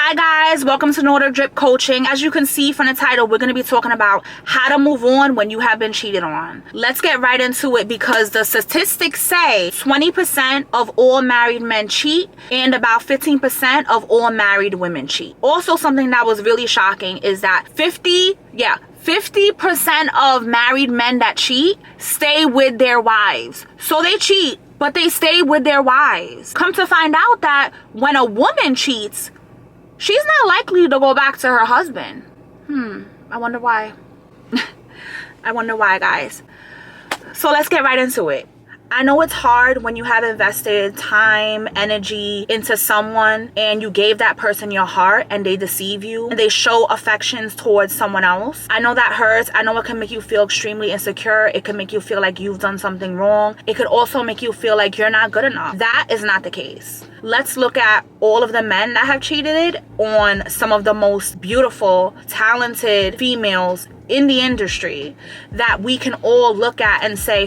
Hi guys, welcome to Nordic Dip Coaching. As you can see from the title, we're going to be talking about how to move on when you have been cheated on. Let's get right into it because the statistics say 20% of all married men cheat and about 15% of all married women cheat. Also, something that was really shocking is that 50% of married men that cheat stay with their wives. So they cheat, but they stay with their wives. Come to find out that when a woman cheats, she's not likely to go back to her husband. I wonder why. I wonder why, guys. So let's get right into it. I know it's hard when you have invested time, energy into someone and you gave that person your heart and they deceive you and they show affections towards someone else. I know that hurts. I know it can make you feel extremely insecure. It can make you feel like you've done something wrong. It could also make you feel like you're not good enough. That is not the case. Let's look at all of the men that have cheated on some of the most beautiful, talented females in the industry that we can all look at and say,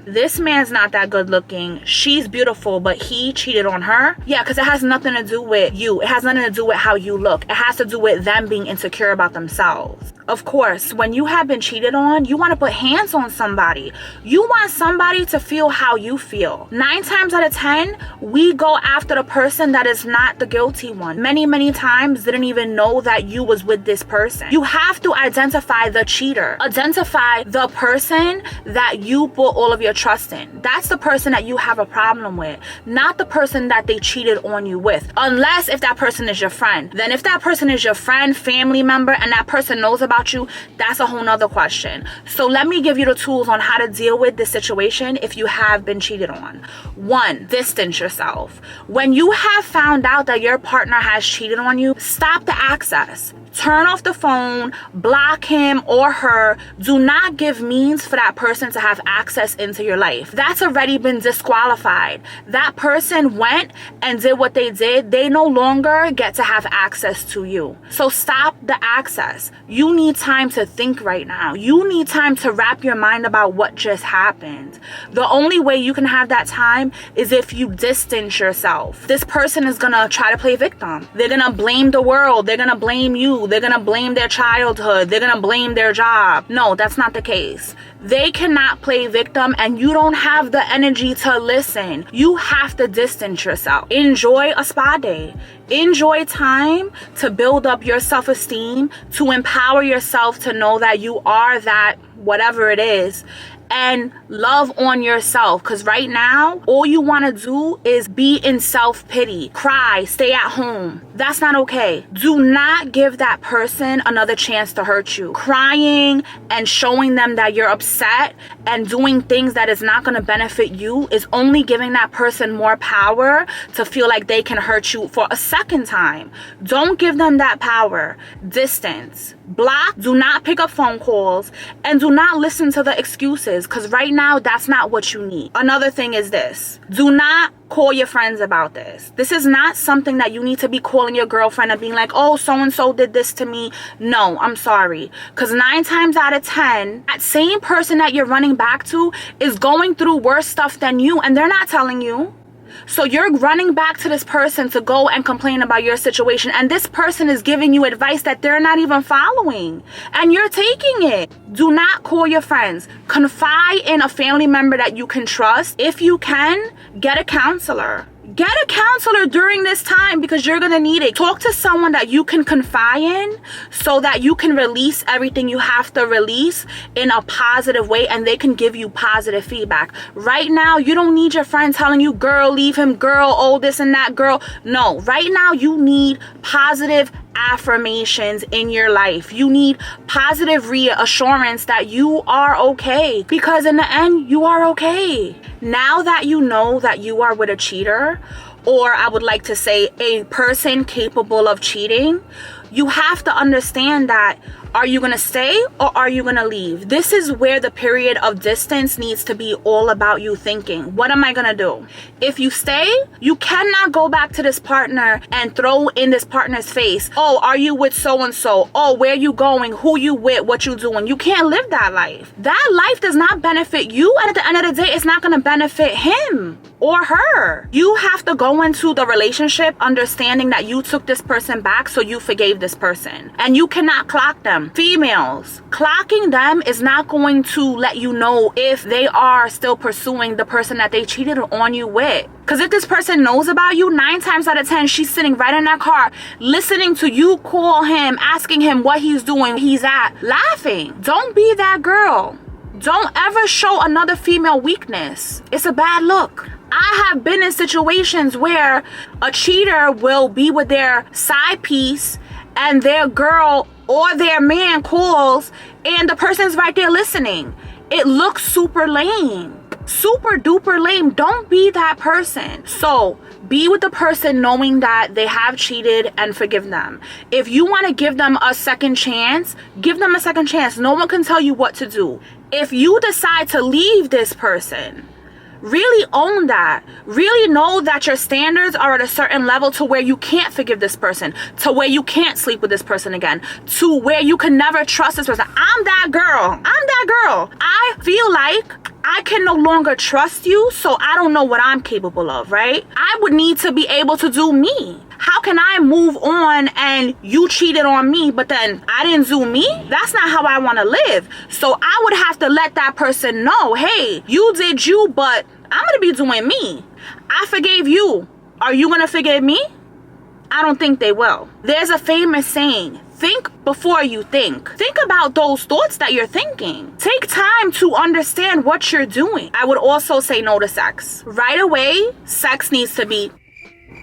this man's not that good looking. She's beautiful, but he cheated on her. Yeah, because it has nothing to do with you. It has nothing to do with how you look. It has to do with them being insecure about themselves. Of course, when you have been cheated on, you want to put hands on somebody. You want somebody to feel how you feel. 9 times out of 10, we go after the person that is not the guilty one. Many times didn't even know that you was with this person. You have to identify the cheater. Identify the person that you put all of your trust in. That's the person that you have a problem with, not the person that they cheated on you with. Unless if that person is your friend. Then if that person is your friend, family member, and that person knows about you, that's a whole nother question. So let me give you the tools on how to deal with this situation if you have been cheated on. 1, distance yourself. When you have found out that your partner has cheated on you, stop the access. Turn off the phone, block him or her. Do not give means for that person to have access into your life. That's already been disqualified. That person went and did what they did. They no longer get to have access to you. So stop the access. You need time to think right now. You need time to wrap your mind about what just happened. The only way you can have that time is if you distance yourself. This person is gonna try to play victim. They're gonna blame the world. They're gonna blame you. They're gonna blame their childhood. They're gonna blame their job. No, that's not the case. They cannot play victim and you don't have the energy to listen. You have to distance yourself. Enjoy a spa day. Enjoy time to build up your self-esteem, to empower yourself to know that you are that whatever it is. And love on yourself, because right now all you want to do is be in self-pity, cry, stay at home. That's not okay. Do not give that person another chance to hurt you. Crying and showing them that you're upset and doing things that is not going to benefit you is only giving that person more power to feel like they can hurt you for a second time. Don't give them that power. Distance. Block. Do not pick up phone calls and do not listen to the excuses, because right now that's not what you need. Another thing is this. Do not call your friends about this. This is not something that you need to be calling your girlfriend and being like, oh, so-and-so did this to me. No, I'm sorry. Because 9 times out of 10, that same person that you're running back to is going through worse stuff than you and they're not telling you. So you're running back to this person to go and complain about your situation, and this person is giving you advice that they're not even following, and you're taking it. Do not call your friends. Confide in a family member that you can trust. If you can, get a counselor. Get a counselor during this time because you're going to need it. Talk to someone that you can confide in so that you can release everything you have to release in a positive way and they can give you positive feedback. Right now, you don't need your friend telling you, girl, leave him, girl, oh, this and that, girl. No, right now you need positive affirmations in your life. You need positive reassurance that you are okay, because in the end you are okay. Now that you know that you are with a cheater, or I would like to say a person capable of cheating, you have to understand that Are you gonna stay or are you gonna leave? This is where the period of distance needs to be all about you thinking, what am I gonna do? If you stay, you cannot go back to this partner and throw in this partner's face, oh, are you with so-and-so? Oh, where you going? Who you with? What you doing? You can't live that life. That life does not benefit you, and at the end of the day, it's not gonna benefit him or her. You have to go into the relationship understanding that you took this person back, so you forgave this person. And you cannot clock them. Females, clocking them is not going to let you know if they are still pursuing the person that they cheated on you with. Because if this person knows about you, 9 times out of 10, she's sitting right in that car, listening to you call him, asking him what he's doing, he's at, laughing. Don't be that girl. Don't ever show another female weakness. It's a bad look. I have been in situations where a cheater will be with their side piece and their girl or their man calls and the person's right there listening. It looks super lame. Super duper lame. Don't be that person. So be with the person knowing that they have cheated and forgive them. If you want to give them a second chance, give them a second chance. No one can tell you what to do. If you decide to leave this person, really own that. Really know that your standards are at a certain level to where you can't forgive this person, to where you can't sleep with this person again, to where you can never trust this person. I'm that girl. I'm that girl. I feel like I can no longer trust you, so I don't know what I'm capable of, right? I would need to be able to do me. How can I move on and you cheated on me, but then I didn't do me? That's not how I want to live. So I would have to let that person know, hey, you did you, but I'm going to be doing me. I forgave you. Are you going to forgive me? I don't think they will. There's a famous saying, think before you think. Think about those thoughts that you're thinking. Take time to understand what you're doing. I would also say no to sex. Right away, sex needs to be,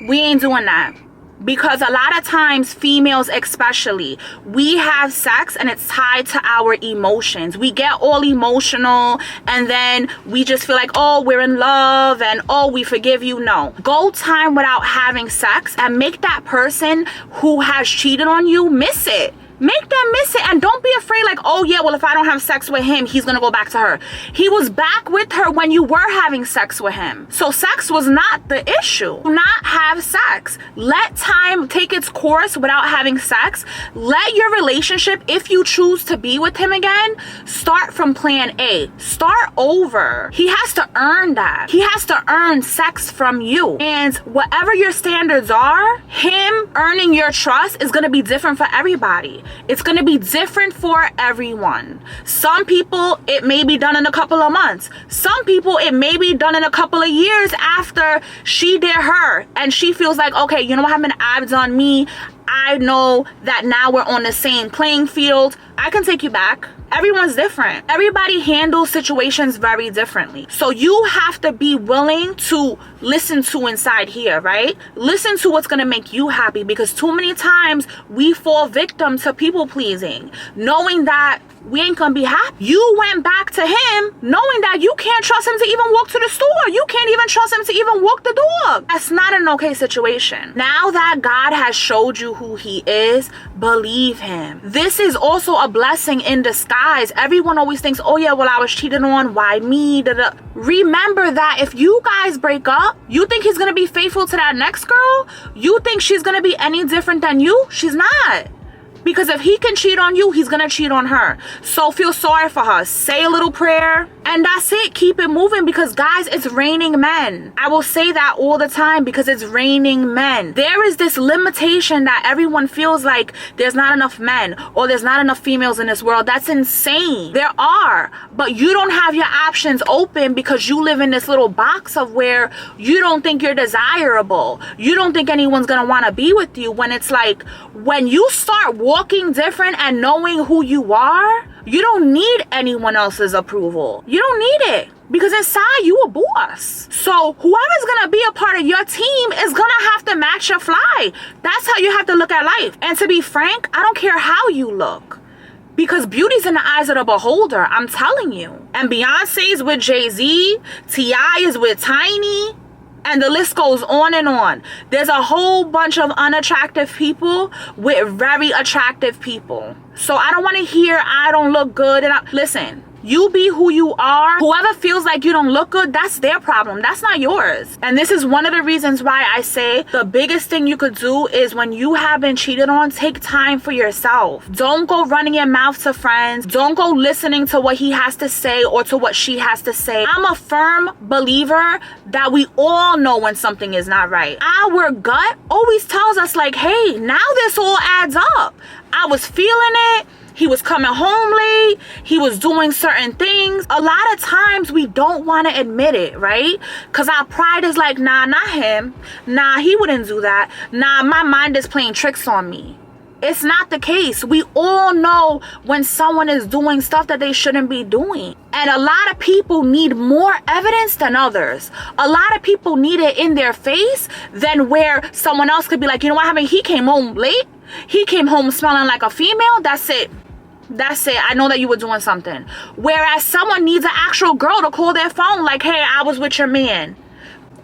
we ain't doing that. Because a lot of times, females especially, we have sex and it's tied to our emotions. We get all emotional and then we just feel like, oh, we're in love and oh, we forgive you. No. Go time without having sex and make that person who has cheated on you miss it. Make them miss it, and don't be afraid like, oh yeah, well, if I don't have sex with him, he's gonna go back to her. He was back with her when you were having sex with him. So sex was not the issue. Do not have sex. Let time take its course without having sex. Let your relationship, if you choose to be with him again, start from plan A. Start over. He has to earn that. He has to earn sex from you. And whatever your standards are, him earning your trust is gonna be different for everybody. It's going to be different for everyone. Some people, it may be done in a couple of months. Some people, it may be done in a couple of years after she did her. And she feels like, okay, you know what happened? I've done me. I know that now we're on the same playing field. I can take you back. Everyone's different. Everybody handles situations very differently. So you have to be willing to listen to inside here, right? Listen to what's going to make you happy, because too many times we fall victim to people pleasing, knowing that we ain't gonna be happy. You went back to him knowing that you can't trust him to even walk to the store. You can't even trust him to even walk the dog. That's not an okay situation. Now that God has showed you who he is, believe him. This is also a blessing in disguise. Everyone always thinks, oh yeah, well, I was cheated on. Why me? Da-da. Remember that if you guys break up, you think he's gonna be faithful to that next girl? You think she's gonna be any different than you? She's not. Because if he can cheat on you, he's gonna cheat on her. So feel sorry for her. Say a little prayer. And that's it. Keep it moving, because guys, it's raining men. I will say that all the time, because it's raining men. There is this limitation that everyone feels like there's not enough men or there's not enough females in this world. That's insane. There are. But you don't have your options open because you live in this little box of where you don't think you're desirable. You don't think anyone's gonna wanna be with you, when it's like, when you start walking different and knowing who you are, you don't need anyone else's approval. You don't need it, because inside you a boss. So whoever's gonna be a part of your team is gonna have to match your fly. That's how you have to look at life. And to be frank, I don't care how you look, because beauty's in the eyes of the beholder. I'm telling you. And Beyonce's with Jay-Z, T.I. is with Tiny. And the list goes on and on. There's a whole bunch of unattractive people with very attractive people. So I don't want to hear I don't look good. Listen, you be who you are. Whoever feels like you don't look good, that's their problem. That's not yours. And this is one of the reasons why I say the biggest thing you could do is when you have been cheated on, take time for yourself. Don't go running your mouth to friends. Don't go listening to what he has to say or to what she has to say. I'm a firm believer that we all know when something is not right. Our gut always tells us like, hey, now this all adds up. I was feeling it. He was coming home late. He was doing certain things. A lot of times we don't want to admit it, right? Because our pride is like, nah, not him. Nah, he wouldn't do that. Nah, my mind is playing tricks on me. It's not the case. We all know when someone is doing stuff that they shouldn't be doing. And a lot of people need more evidence than others. A lot of people need it in their face than where someone else could be like, you know what happened? He came home late. He came home smelling like a female. That's it. That's it. I know that you were doing something. Whereas someone needs an actual girl to call their phone like, hey, I was with your man.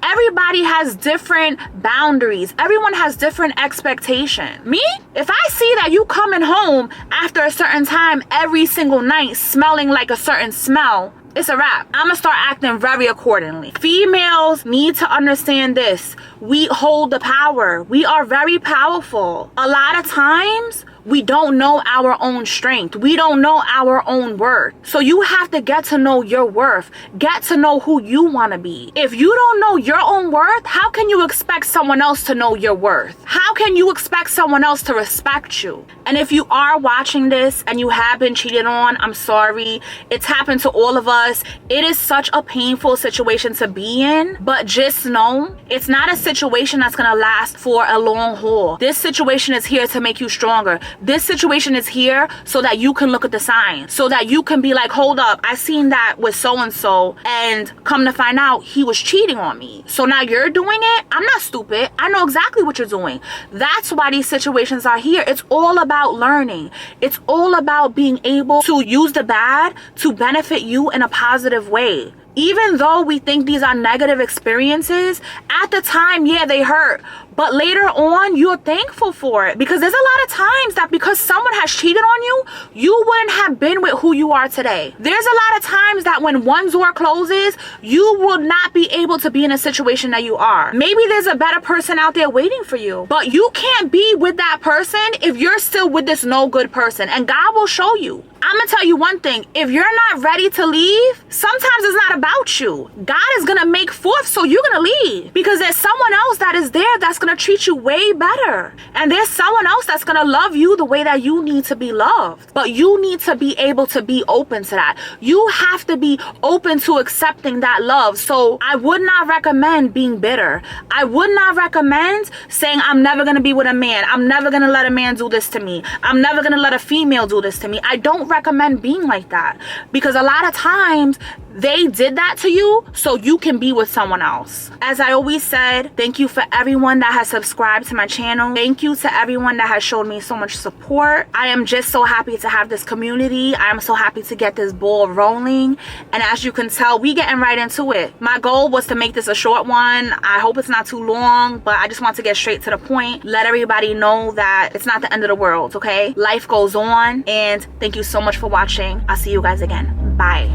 Everybody has different boundaries. Everyone has different expectations. Me, if I see that you coming home after a certain time every single night smelling like a certain smell, it's a wrap. I'm gonna start acting very accordingly. Females need to understand this. We hold the power. We are very powerful. A lot of times, we don't know our own strength. We don't know our own worth. So you have to get to know your worth. Get to know who you want to be. If you don't know your own worth, how can you expect someone else to know your worth? How can you expect someone else to respect you? And if you are watching this and you have been cheated on, I'm sorry. It's happened to all of us. It is such a painful situation to be in. But just know, it's not a situation that's going to last for a long haul. This situation is here to make you stronger. This situation is here so that you can look at the signs, so that you can be like, hold up, I seen that with so-and-so, and come to find out he was cheating on me. So now you're doing it. I'm not stupid. I know exactly what you're doing. That's why these situations are here. It's all about learning. It's all about being able to use the bad to benefit you in a positive way. Even though we think these are negative experiences, at the time, yeah, they hurt. But later on, you're thankful for it, because there's a lot of times that because someone has cheated on you, you wouldn't have been with who you are today. There's a lot of times that when one door closes, you will not be able to be in a situation that you are. Maybe there's a better person out there waiting for you, but you can't be with that person if you're still with this no good person, and God will show you. I'm gonna tell you one thing. If you're not ready to leave, sometimes it's not about you. God is gonna make forth so you're gonna leave, because there's someone else that is there that's gonna treat you way better. And there's someone else that's gonna love you the way that you need to be loved. But you need to be able to be open to that. You have to be open to accepting that love. So I would not recommend being bitter. I would not recommend saying, I'm never gonna be with a man. I'm never gonna let a man do this to me. I'm never gonna let a female do this to me. I don't recommend being like that, because a lot of times they did that to you so you can be with someone else. As I always said, thank you for everyone that has subscribed to my channel. Thank you to everyone that has showed me so much support. I am just so happy to have this community. I am so happy to get this ball rolling. And as you can tell, we getting right into it. My goal was to make this a short one. I hope it's not too long, but I just want to get straight to the point. Let everybody know that it's not the end of the world, okay? Life goes on, and thank you so much for watching. I'll see you guys again. Bye.